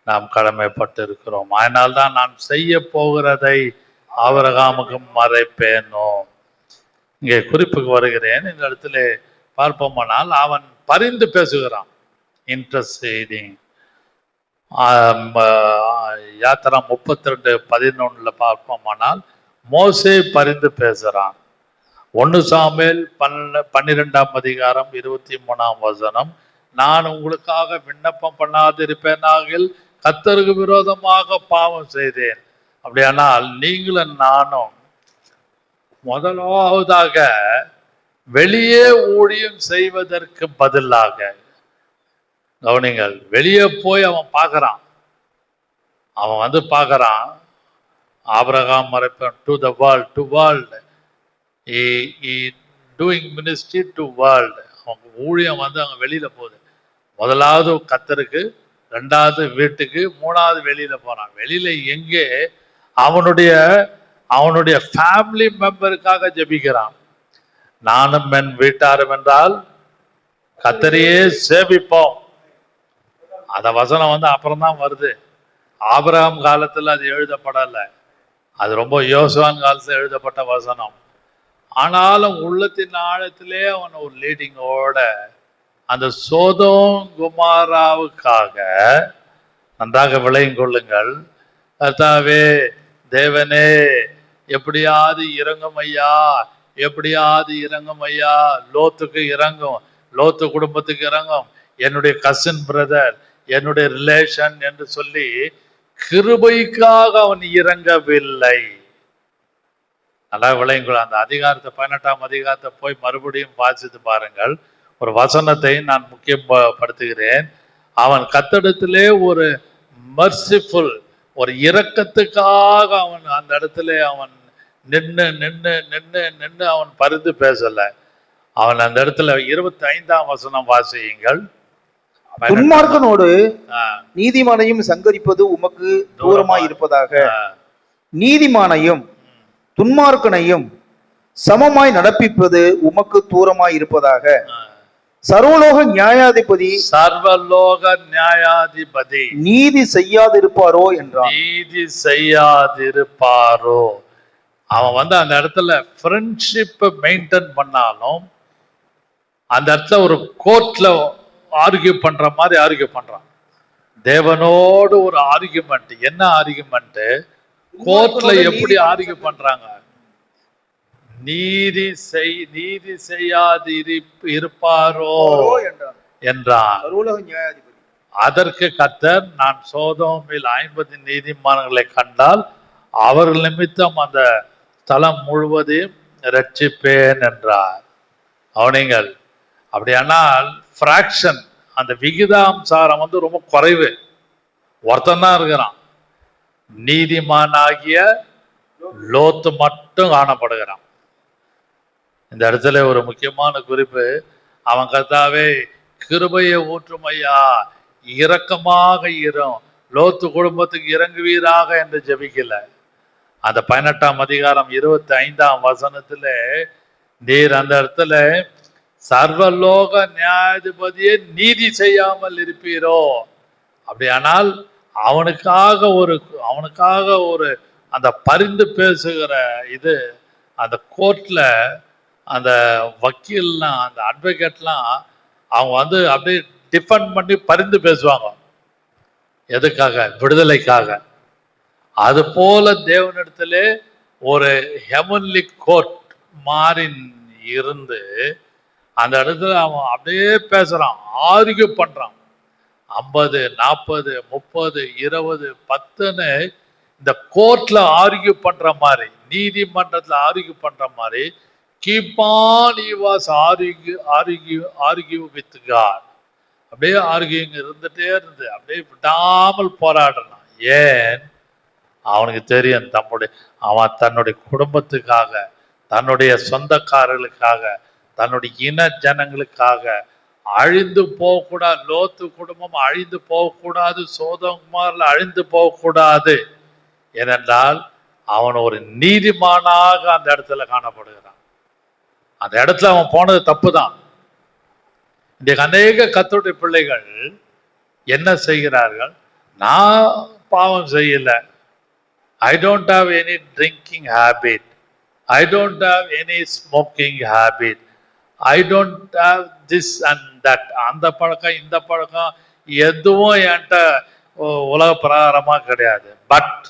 நாம் கடமைப்பட்டு இருக்கிறோம். அதனால்தான் நான் செய்ய போகிறதை ஆபிரகாமுக்கு மறைப்பேனோ. இங்கே குறிப்புக்கு வருகிறேன். இந்த இடத்துல பார்ப்போமானால் அவன் பரிந்து பேசுகிறான். இன்ட்ரெஸ்டிங். யாத்திரா 32:11 பார்ப்போமானால் மோசே பரிந்து பேசுகிறான். 1 சாமுவேல் 12ஆம் அதிகாரம் 23ஆம் வசனம், நான் உங்களுக்காக விண்ணப்பம் பண்ணாதிருப்பேனாகில் கர்த்தருக்கு விரோதமாக பாவம் செய்தேன். அப்படியானால் நீங்களும் நானும் முதலாவதாக வெளியே ஊழியம் செய்வதற்கு பதிலாக, கவனிங்கள், வெளியே போய் அவன் பார்க்கறான். அவன் வந்து பார்க்கறான் ஆபிரகாம் மறைப்பன் to the world, to world, doing ministry to world. அவங்க ஊழியம் வந்து அவங்க வெளியில போகுது. முதலாவது கர்த்தருக்கு, 2வது வீட்டுக்கு, 3வது வெளியில போறான். வெளியில எங்கே? அவனுடைய ஃபேமிலி மெம்பருக்காக ஜெபிக்கிறான். நானும் என் வீட்டாரும் என்றால் கர்த்தரையே சேவிப்போம். அந்த வசனம் வந்து அப்புறம் தான் வருது. ஆபிரகாம் காலத்துல அது எழுதப்படலை, அது ரொம்ப யோசுவான் காலத்துல எழுதப்பட்ட வசனம். ஆனாலும் உள்ளத்தின் ஆழத்திலே அவன் ஒரு லீடிங்கோட அந்த சோதோம் குமாராவுக்காக, நன்றாக விளையும் கொள்ளுங்கள், கர்த்தாவே தேவனே எப்படியாவது இறங்கும் ஐயா, எப்படியாவது இறங்கும் ஐயா, லோத்துக்கு இறங்கும், லோத்து குடும்பத்துக்கு இறங்கும், என்னுடைய கசின் பிரதர், என்னுடைய ரிலேஷன் என்று சொல்லி கிருபைக்காக அவன் இறங்கவில்லை. நல்லா விளையுங்கள். அந்த அதிகாரத்தை 18ஆம் அதிகாரத்தை போய் மறுபடியும் வாசித்து பாருங்கள். ஒரு வசனத்தை நான் முக்கியப்படுத்துகிறேன். அவன் கத்தடத்திலே ஒரு மர்சிஃபுல், ஒரு இரக்கத்துக்காக அவன் அந்த இடத்துல அவன் நின்று அவன் பரிந்து பேசல. அவன் அந்த இடத்துல 25ஆம் வசனம் வாசியுங்கள். துன்மார்க்கனோடு நீதிமானையும் சங்கரிப்பது உமக்கு தூரமாய் இருப்பதாக, நீதிமானையும் துன்மார்க்கனையும் சமமாய் நடப்பிப்பது உமக்கு தூரமாய் இருப்பதாக. சர்வலோக நியாயாதிபதி, சர்வலோக நியாயாதிபதி நீதி செய்யாதிருப்பாரோ என்றான். நீதி செய்யாதிருப்பாரோ. அவன் வந்து அந்த இடத்துல ஃப்ரெண்ட்ஷிப்பை மெயின்டைன் பண்ணாலும் அந்த இடத்துல ஒரு கோர்ட்ல ஆர்கியூ பண்ற மாதிரி ஆர்கியூ பண்றான். தேவனோடு ஒரு ஆர்கியூமெண்ட். என்ன ஆர்கியூமெண்ட்? கோர்ட்ல எப்படி ஆர்கியூ பண்றாங்க? நீதி செய்யாது இருப்பாரோ என்றான். அதற்கு கர்த்தர், நான் சோதோமில் 50 நீதிமான்களை கண்டால் அவர்கள் நிமித்தம் அந்த ஸ்தலம் முழுவதையும் ரட்சிப்பேன் என்றார். அவனிங்கள் அப்படியானால் பிராக்ஷன், அந்த விகிதாம்சாரம் வந்து ரொம்ப குறைவு. ஒருத்தன் தான் இருக்கிறான். நீதிமானாகிய லோத்து மட்டும் காணப்படுகிறான். இந்த இடத்துல ஒரு முக்கியமான குறிப்பு, அவன் கர்த்தாவே கிருபையை ஊற்றும் ஐயா, இரக்கமாக இரும், லோத்து குடும்பத்துக்கு இறங்குவீராக என்று ஜெபிக்கல. அந்த 18ஆம் அதிகாரம் 25ஆம் வசனத்துல நீர் அந்த இடத்துல சர்வலோக நியாயாதிபதியை நீதி செய்யாமல் இருப்பீரோ, அப்படியானால் அவனுக்காக ஒரு அந்த பரிந்து பேசுகிற இது, அந்த கோர்ட்ல அந்த வக்கீல்லாம் அந்த அட்வொகேட்லாம் அவங்க வந்து அப்படியே டிஃபெண்ட் பண்ணி பரிந்து பேசுவாங்க. எதுக்காக? விடுதலைக்காக. அது போல தேவனிடத்திலே ஒரு ஹெவன்லி கோர்ட் மாறி இருந்து அந்த இடத்துல அவன் அப்படியே பேசுறான், ஆர்கியூ பண்றான். 50, 40, 30, 20, 10ன்னு இந்த கோர்ட்ல ஆர்கியூ பண்ற மாதிரி, நீதிமன்றத்துல ஆர்கியூ பண்ற மாதிரி keep on he was argue with God. அப்படியே ஆர்கியூங் இருந்துட்டே இருந்து அப்படியே விடாமல் போராடுறான். ஏன்? அவனுக்கு தெரியும் அவன் தன்னுடைய குடும்பத்துக்காக, தன்னுடைய சொந்தக்காரர்களுக்காக, தன்னுடைய இன ஜனங்களுக்காக அழிந்து போகக்கூடாது. லோத்து குடும்பம் அழிந்து போகக்கூடாது, சோதோம்குமார்ல அழிந்து போகக்கூடாது. ஏனென்றால் அவன் ஒரு நீதிமானாக அந்த இடத்துல காணப்படுகிறான். அந்த இடத்துல அவன் போனது தப்பு தான். இன்றைக்கு அநேக கர்த்தருடைய பிள்ளைகள் என்ன செய்கிறார்கள்? நான் பாவம் செய்யல, I don't have any drinking habit, I don't have any smoking habit, I don't have this and that. அந்த பழக்கம் இந்த பழக்கம் எதுவும் என்கிட்ட உலக பிரகாரமா கிடையாது. But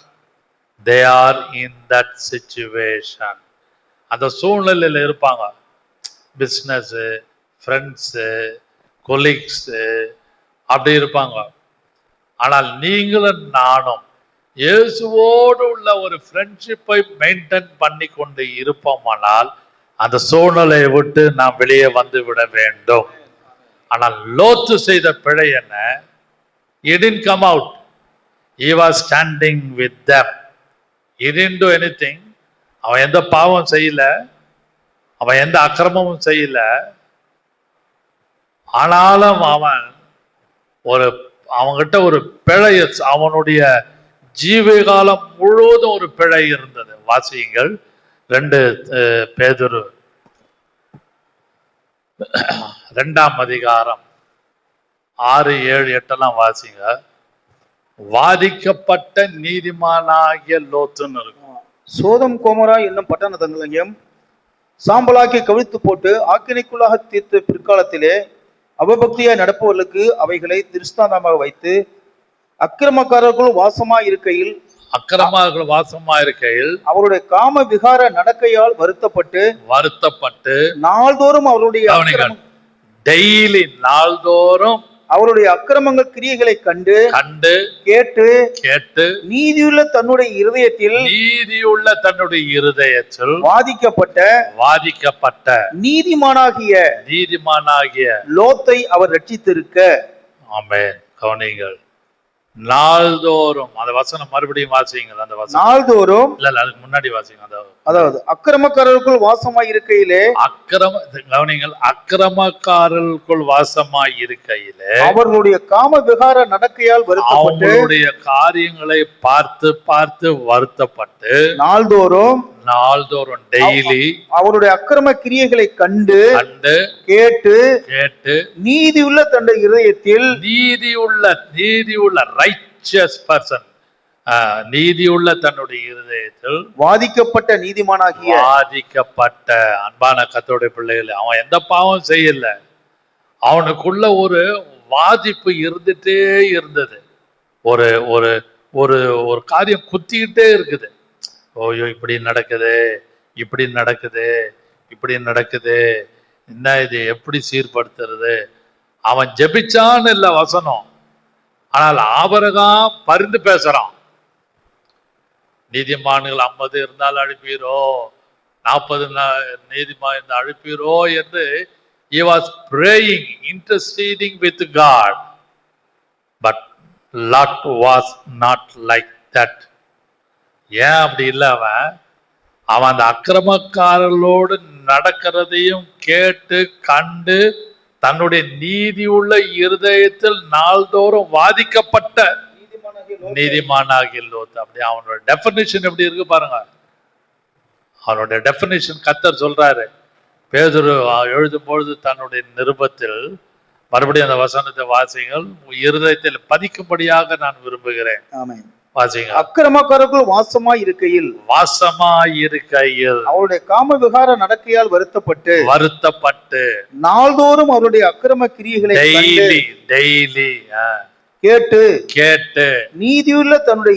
they are in that situation. அந்த சூழ்நிலையில் இருப்பாங்க. பிஸ்னஸ்ஸு, ஃப்ரெண்ட்ஸு, கொலீக்ஸு அப்படி இருப்பாங்க. ஆனால் நீங்களும் நானும் இயேசுவோடு உள்ள ஒரு ஃப்ரெண்ட்ஷிப்பை மெயின்டைன் பண்ணி கொண்டு இருப்போமானால் அந்த சூழ்நிலையை விட்டு நாம் வெளியே வந்து விட வேண்டும். ஆனால் லோத்து செய்த பிழை என்ன? He didn't come out. He was standing with them. He didn't do anything. அவன் எந்த பாவம் செய்யல, அவன் எந்த அக்கிரமமும் செய்யல. ஆனாலும் அவன்கிட்ட ஒரு பிழை, அவனுடைய ஜீவகாலம் முழுவதும் ஒரு பிழை இருந்தது. வாசியுங்கள் 2 பேதுரு 2ஆம் அதிகாரம் 6, 7, 8 வாசிங்க. வாதிக்கப்பட்ட நீதிமானாகிய லோத்துன்னு இருக்கும். சோதம் கோமரா என்னும் பட்டணங்களையும் சாம்பலாக்கி கவிழ்த்து போட்டு ஆக்கினைக்குள்ளாக தீர்த்த பிற்காலத்திலே அவபக்தியாய் நடப்பவர்களுக்கு அவைகளை திருஷ்டாந்தமாக வைத்து அக்கிரமக்காரர்கள் வாசமாய் இருக்கையில் அவருடைய காம விகார நடக்கையால் வருத்தப்பட்டு நாள்தோறும் அவருடைய டெய்லி நாள்தோறும் அவருடைய அக்கிரமங்கள் கிரியைகளை கண்டு கேட்டு நீதியுள்ள தன்னுடைய இருதயத்தில் வாதிக்கப்பட்ட நீதிமானாகிய லோத்தை அவர் ரட்சித்திருக்க. ஆமென். கவனிங்கள். நாள்தோறும் அந்த வசனம் மறுபடியும் வாசிங்க. அந்த வசனம் நாள்தோறும் இல்ல அதுக்கு முன்னாடி வாசிங்க. அதாவது அக்கிரமக்காரர்களுக்குள் வாசமாய் இருக்கையிலே கவனிங்கள். அக்கிரமக்காரர்களுக்குள் வாசமாய் இருக்கையிலே அவர்களுடைய காம விகார நடக்கையால் வருத்தப்பட்டு அவருடைய காரியங்களை பார்த்து வருத்தப்பட்டு நாள்தோறும் டெய்லி அவருடைய அக்கிரம கிரியைகளை கண்டு கேட்டு நீதியுள்ள தன்னுடைய இருதயத்தில் நீதியுள்ள ரைச்சியஸ் பர்சன், நீதியுள்ள தன்னுடைய இருதயத்தில் வாதிக்கப்பட்ட நீதிமானாகிய வாதிக்கப்பட்ட. அன்பான கர்த்தருடைய பிள்ளைகள், அவன் எந்த பாவம் செய்யல, அவனுக்குள்ள ஒரு வாதிப்பு இருந்துட்டே இருந்தது. ஒரு ஒரு ஒரு ஒரு காரியம் குத்திக்கிட்டே இருக்குது. ஓயோ, இப்படி நடக்குது, இப்படி நடக்குது, இப்படி நடக்குது, என்ன இது, எப்படி சீர்படுத்துறது? அவன் ஜெபிச்சான்னு இல்ல வசனம், ஆனால் ஆபரகாம் பரிந்து பேசுறான். நீதிமான்கள் 50 இருந்தால் அழிப்பீரோ, 40 நீதிமான் இருந்தால் அழிப்பீரோ என்று he was praying, interceding with God. But Lot was not like that. ஏன் அப்படி இல்ல? அவன் அந்த அக்கிரமக்காரர்களோடு நடக்கிறதையும் கேட்டு கண்டு தன்னுடைய நீதி உள்ள இருதயத்தில் நாள்தோறும் வாதிக்கப்பட்ட நீதிமானாகிய லோத். அப்படி அவனோட டெஃபினிஷன் எப்படி இருக்கு பாருங்க. அவனுடைய டெஃபினிஷன் கர்த்தர் சொல்றாரு. பேதுரு எழுதும் பொழுது தன்னுடைய நிருபத்தில் மறுபடியும் அந்த வசனத்தை வாசிங்கள். இருதயத்தில் பதிக்கும்படியாக நான் விரும்புகிறேன். வாசிங்க. அக்கிரமக்காரர்கள் வாசமாய் இருக்கையில் அவருடைய காம விகார நடக்கையால் வருத்தப்பட்டு நாள்தோறும் அவருடைய அக்கிரம கிரியைகளை டெய்லி கேட்டு நீதியுள்ள தன்னுடைய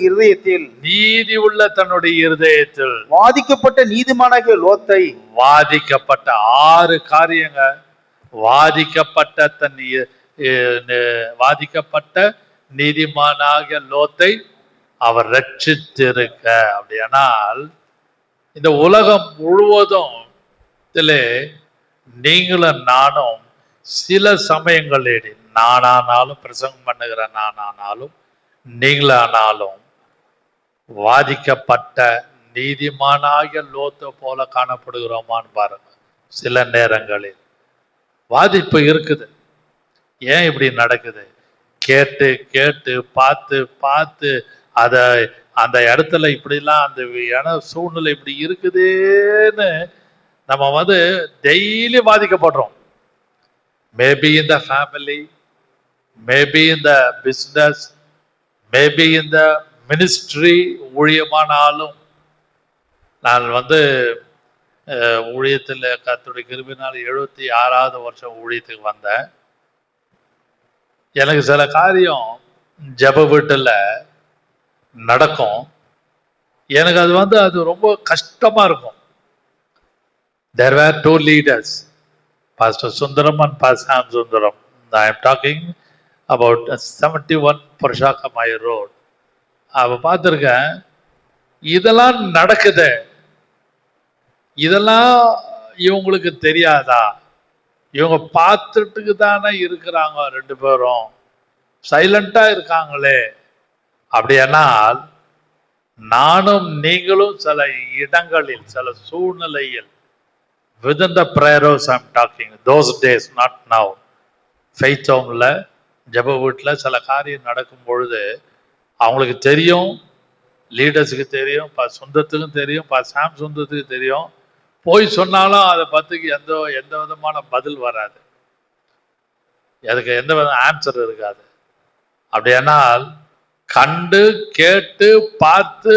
இருதயத்தில் வாதிக்கப்பட்ட நீதிமானாகிய லோத்தை, வாதிக்கப்பட்ட 6 காரியங்க, வாதிக்கப்பட்ட நீதிமானாகிய லோத்தை அவர் ரட்சித்திருக்க. அப்படியானால் இந்த உலகம் முழுவதும் நீங்களும் நானும் சில சமயங்களில், நானானாலும் பிரசங்கம் பண்ணுகிற நானானாலும் நீங்களானாலும் வாதிக்கப்பட்ட நீதிமானாகிய லோத்தை போல காணப்படுகிறோமான்னு பாருங்க. சில நேரங்களில் வாதிப்பு இருக்குது. ஏன் இப்படி நடக்குது? கேட்டு கேட்டு பார்த்து அந்த இடத்துல இப்படிலாம் அந்த சூழ்நிலை இப்படி இருக்குதுன்னு நம்ம டெய்லி பாதிக்கப்படுறோம். Maybe in the family, maybe in the business, maybe in the ministry. ஊழியமானாலும் நான் ஊழியத்தில் கர்த்தருடைய கிருபையினால் 76வது வருஷம் ஊழியத்துக்கு வந்தேன். எனக்கு சில காரியம் ஜெப வீட்டில் நடக்கும். எனக்கு அது ரொம்ப கஷ்டமா இருக்கும். There were 2 leaders, Pastor Sundaram and Pastor Sam Sundaram. I am talking about 71 Purushottamaya Road. அவ பார்த்துருக்கேன். இதெல்லாம் நடக்குது, இதெல்லாம் இவங்களுக்கு தெரியாதா? இவங்க பார்த்துட்டுக்கு தானே இருக்கிறாங்க, 2 பேரும் சைலண்டா இருக்காங்களே. அப்படியானால் நானும் நீங்களும் சில இடங்களில், சில சூழ்நிலையில், within the prayer house I'm talking, those days, not now, faith homeல ஜெப வீட்டில் சில காரியம் நடக்கும் பொழுது அவங்களுக்கு தெரியும், லீடர்ஸுக்கு தெரியும், சொந்தத்துக்கும் தெரியும், சாம் சொந்தத்துக்கு தெரியும். போய் சொன்னாலும் அதை பத்துக்கு எந்த விதமான பதில் வராது, அதுக்கு எந்த வித ஆன்சர் இருக்காது. அப்படியானால் கண்டு கேட்டு பார்த்து,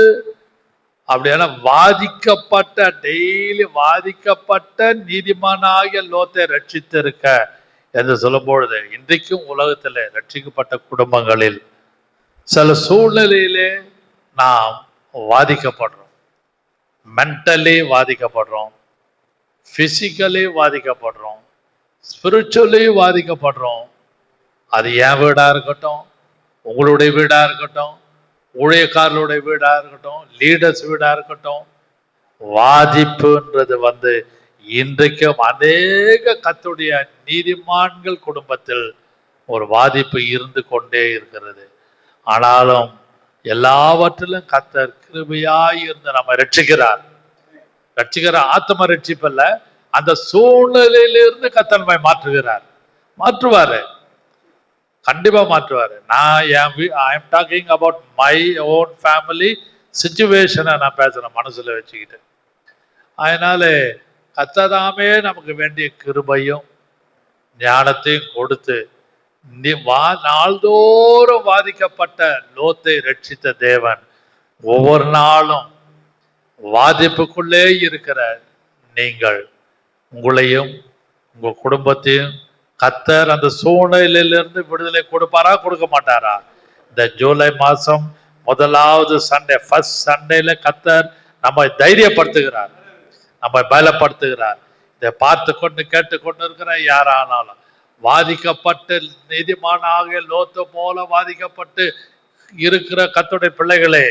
அப்படியான வாதிக்கப்பட்ட, டெய்லி வாதிக்கப்பட்ட நீதிமானாகிய லோத்தை ரட்சித்திருக்க என்று சொல்லும் பொழுது, இன்றைக்கும் உலகத்தில் ரட்சிக்கப்பட்ட குடும்பங்களில் சில சூழ்நிலையிலே நாம் வாதிக்கப்படுறோம். மென்டலி வாதிக்கப்படுறோம், பிசிக்கலி வாதிக்கப்படுறோம், ஸ்பிரிச்சுவலி வாதிக்கப்படுறோம். அது என் வீடா இருக்கட்டும், உங்களுடைய வீடா இருக்கட்டும், ஊழியக்காரர்களுடைய வீடா இருக்கட்டும், லீடர்ஸ் வீடா இருக்கட்டும், வாதிப்புன்றது இன்றைக்கும் அநேக கர்த்தருடைய நீதிமான்கள் குடும்பத்தில் ஒரு வாதிப்பு இருந்து கொண்டே இருக்கிறது. ஆனாலும் எல்லாவற்றிலும் கர்த்தர் கிருபையாய் இருந்து நம்ம ரட்சிக்கிறார். ரட்சிக்கிற ஆத்ம ரட்சிப்பல்ல, அந்த சூழ்நிலையிலிருந்து கர்த்தர் நம்மை மாற்றுவாரு, கண்டிப்பா மாற்றுவாரு. I am talking about my own family சிச்சுவேஷனை நான் பேசுறேன் மனசுல வச்சுக்கிட்டு. அதனால கர்த்ததாமே நமக்கு வேண்டிய கிருபையும் ஞானத்தையும் கொடுத்து நாள்தோறும் வாதிக்கப்பட்ட லோத்தை ரட்சித்த தேவன் ஒவ்வொரு நாளும் வாதிப்புக்குள்ளே இருக்கிற நீங்கள் உங்களையும் உங்க குடும்பத்தையும் கர்த்தர் அந்த சூழ்நிலையிலிருந்து விடுதலை கொடுப்பாரா கொடுக்க மாட்டாரா? இந்த ஜூலை மாசம் முதலாவது சண்டே, ஃபர்ஸ்ட் சண்டேல கர்த்தர் நம்ம தைரியப்படுத்துகிறார், நம்ம பலப்படுத்துகிறார். இதை பார்த்து கொண்டு கேட்டுக்கொண்டு இருக்கிற யாரானாலும் வாதிக்கப்பட்டு நீதிமானாக லோத்து போல வாதிக்கப்பட்டு இருக்கிற கர்த்தருடைய பிள்ளைகளே,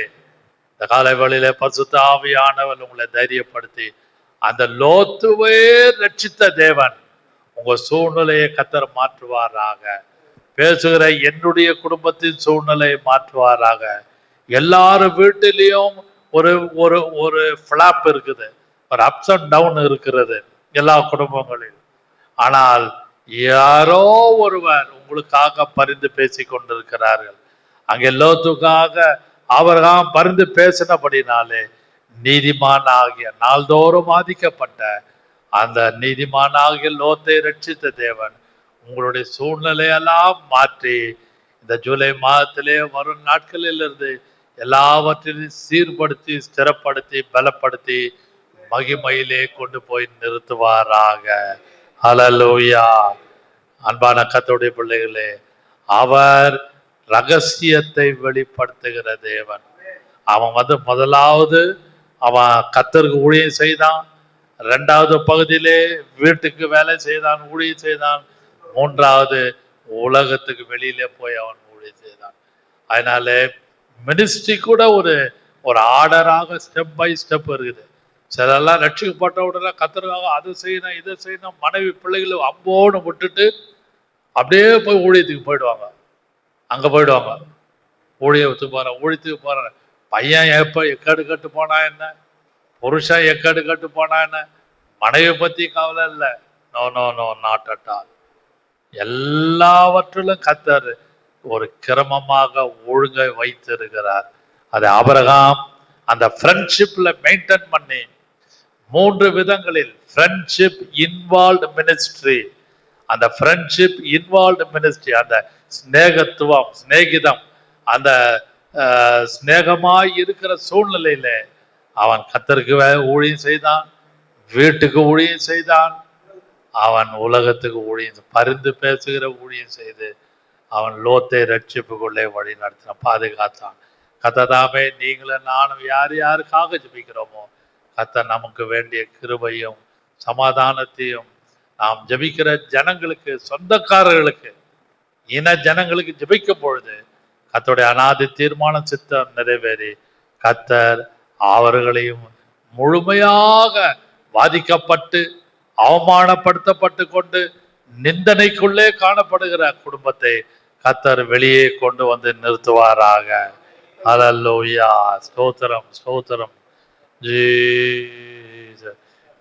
இந்த காலை வேளையிலே பரிசுத்த ஆவியானவர் உங்களை தைரியப்படுத்தி அந்த லோத்துவே ரட்சித்த தேவன் உங்க சூழ்நிலையை கர்த்தர் மாற்றுவாராக. பேசுகிற என்னுடைய குடும்பத்தின் சூழ்நிலையை மாற்றுவாராக. எல்லாரும் வீட்டிலையும் ஒரு ஒரு ஒரு ஃபிளாப் இருக்குது, ஒரு அப்ஸ் அண்ட் டவுன் இருக்கிறது எல்லா குடும்பங்களிலும். ஆனால் யாரோ ஒருவர் உங்களுக்காக பரிந்து பேசி கொண்டிருக்கிறார்கள். அங்கே லோத்துக்காக அவர்தான் பரிந்து பேசினபடினாலே நீதிமான் ஆகிய நாள்தோறும் ஆதிக்கப்பட்ட அந்த நீதிமான் ஆகிய லோத்தை ரட்சித்த தேவன் உங்களுடைய சூழ்நிலையெல்லாம் மாற்றி இந்த ஜூலை மாதத்திலே வரும் நாட்களிலிருந்து எல்லாவற்றையும் சீர்படுத்தி ஸ்திரப்படுத்தி பலப்படுத்தி மகிமையிலே கொண்டு போய் நிறுத்துவாராக. ஹல்லேலூயா. அன்பான கர்த்தருடைய பிள்ளைகளே, அவர் ரகசியத்தை வெளிப்படுத்துகிற தேவன். அவன் முதலாவது அவன் கர்த்தருக்கு ஊழியம் செய்தான், இரண்டாவது பகுதியிலே வீட்டுக்கு வேலை செய்தான், ஊழியம் செய்தான், மூன்றாவது உலகத்துக்கு வெளியிலே போய் அவன் ஊழியம் செய்தான். அதனால மினிஸ்ட்ரி கூட ஒரு ஒரு ஆர்டராக ஸ்டெப் பை ஸ்டெப் இருக்குது. சிலெல்லாம் ரட்சிக்கப்பட்ட உடனே கர்த்தருக்காக அதை செய்யணும் இதை செய்யணும், மனைவி பிள்ளைகளை அம்போன்னு விட்டுட்டு அப்படியே போய் ஊழியத்துக்கு போயிடுவாங்க. அங்க போயிடுவாங்க, ஊழியத்துக்கு போறேன் ஊழியத்துக்கு போறேன். பையன் எப்ப எக்கடு கட்டு போனா என்ன, புருஷன் எக்கடு கட்டு போனா என்ன, மனைவி பத்தி கவலை இல்லை. No no no, not at all. எல்லாவற்றிலும் கர்த்தர் ஒரு கிரமமாக ஒழுங்கை வைத்திருக்கிறார். அது ஆபிரகாம் அந்த ஃப்ரெண்ட்ஷிப்ல மெயின்டைன் பண்ணி 3 விதங்களில் ஃப்ரெண்ட்ஷிப் இன்வால்வ்டு மினிஸ்ட்ரி, அந்த ஃப்ரெண்ட்ஷிப் இன்வால்வ்டு மினிஸ்ட்ரி, அந்த ஸ்நேகத்துவம் ஸ்நேகிதம், அந்த ஸ்நேகமாய் இருக்கிற சூழ்நிலையில அவன் கர்த்தருக்கு ஊழியம் செய்தான், வீட்டுக்கு ஊழியம் செய்தான், அவன் உலகத்துக்கு ஊழியம் பரிந்து பேசுகிற ஊழியம் செய்து அவன் லோத்தை ரட்சிப்புக்குள்ளே வழி நடத்தினான், பாதுகாத்தான். கர்த்ததாமே நீங்களும் நானும் யார் யாருக்காக ஜெபிக்கிறோமோ கர்த்தர் நமக்கு வேண்டிய கிருபையும் சமாதானத்தையும், நாம் ஜெபிக்கிற ஜனங்களுக்கு, சொந்தக்காரர்களுக்கு, இன ஜனங்களுக்கு ஜெபிக்கும் பொழுது கர்த்தருடைய அநாதி தீர்மான சித்தம் நிறைவேறி கர்த்தர் அவர்களையும் முழுமையாக பாதிக்கப்பட்டு அவமானப்படுத்தப்பட்டு கொண்டு நிந்தனைக்குள்ளே காணப்படுகிற குடும்பத்தை கர்த்தர் வெளியே கொண்டு வந்து நிறுத்துவாராக. ஹல்லேலூயா. ஸ்தோத்திரம் ஸ்தோத்திரம். Jesus.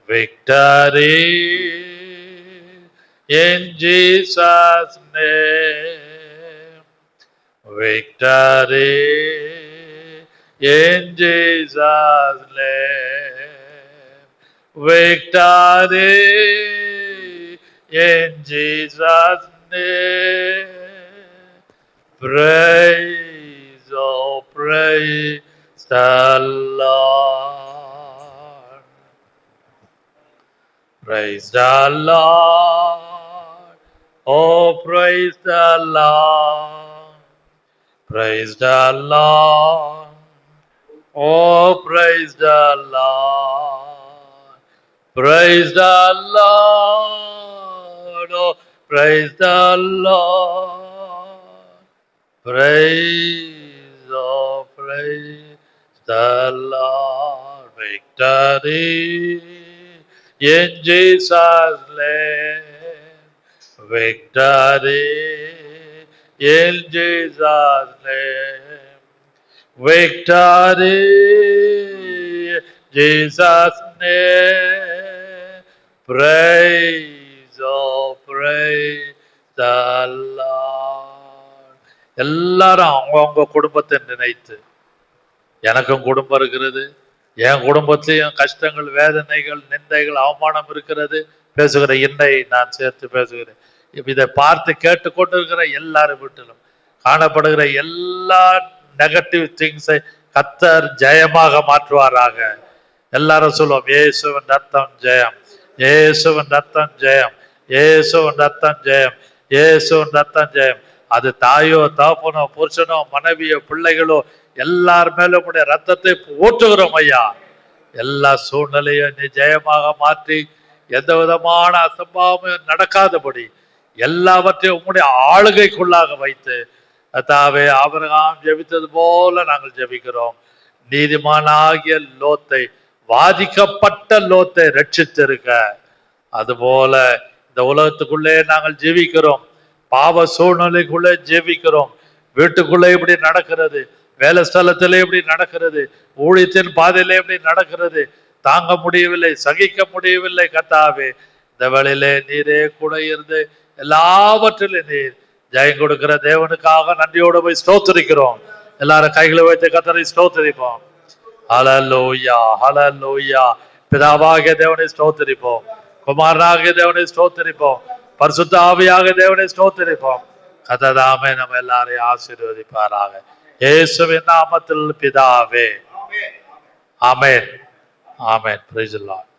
Victory in Jesus' name. Victory in Jesus' name. Victory in Jesus' name. Praise, oh praise the Lord. Praise the Lord. Oh, praise the Lord. Praise the Lord. Oh, praise the Lord. Praise the Lord. Oh, praise the Lord. Praise, oh, praise the Lord. Victory in Jesus' name. Victory in Jesus' name. Victory in Jesus' name. Praise, oh, praise the Lord. எல்லாரும் அவங்க குடும்பத்தை நினைத்து, எனக்கும் குடும்பம் இருக்கிறது, என் குடும்பத்திலையும் கஷ்டங்கள், வேதனைகள், நிந்தைகள், அவமானம் இருக்கிறது பேசுகிற என்னை நான் சேர்த்து பேசுகிறேன். இதை பார்த்து கேட்டுக்கொண்டு இருக்கிற எல்லாரும் வீட்டிலும் காணப்படுகிற எல்லா நெகட்டிவ் திங்ஸை கத்தர் ஜெயமாக மாற்றுவாராக. எல்லாரும் சொல்லுவோம், இயேசுவின் ரத்தம் ஜெயம், இயேசுவின் ரத்தம் ஜெயம், இயேசுவின் ரத்தம் ஜெயம், இயேசுவின் ரத்தம் ஜெயம். அது தாயோ தகப்பனோ புருஷனோ மனைவியோ பிள்ளைகளோ எல்லார் மேலும் உடைய ரத்தத்தை ஊற்றுகிறோம் ஐயா. எல்லா சூழ்நிலையும் நீ ஜெயமாக மாற்றி எந்த விதமான அசம்பாவமும் நடக்காதபடி எல்லாவற்றையும் உங்களுடைய ஆளுகைக்குள்ளாக வைத்து கர்த்தாவே ஆபிரகாம் ஜெபித்தது போல நாங்கள் ஜெபிக்கிறோம். நீதிமானாகிய லோத்தை, வாதிக்கப்பட்ட லோத்தை ரட்சித்திருக்க, அதுபோல இந்த உலகத்துக்குள்ளே நாங்கள் ஜெபிக்கிறோம். பாவ சூழ்நிலைக்குள்ளே ஜெபிக்கிறோம். வீட்டுக்குள்ளே இப்படி நடக்கிறது, வேலை ஸ்தலத்திலே இப்படி நடக்கிறது, ஊழியத்தின் பாதையிலே இப்படி நடக்கிறது, தாங்க முடியவில்லை, சகிக்க முடியவில்லை. கர்த்தாவே இந்த வேளையிலே நீரே கூட இருந்து எல்லாவற்றிலும் நீர் ஜெயம் கொடுக்கிற தேவனுக்காக நன்றியோடு போய் ஸ்தோத்திரிக்கிறோம். எல்லாரும் கைகளை வைத்து கர்த்தரை ஸ்தோத்திரிப்போம். ஹல்லேலூயா, ஹல்லேலூயா. பிதாவாகிய தேவனை ஸ்தோத்திரிப்போம், குமாரனாகிய தேவனை ஸ்தோத்திரிப்போம், பரிசுத்த ஆவியாக தேவனை ஸ்தோத்திரிப்போம். கர்த்தர் நம்ம எல்லாரையும் ஆசீர்வதிப்பாராக. இயேசுவின் நாமத்தில் பிதாவே. Amen, amen. Praise the Lord.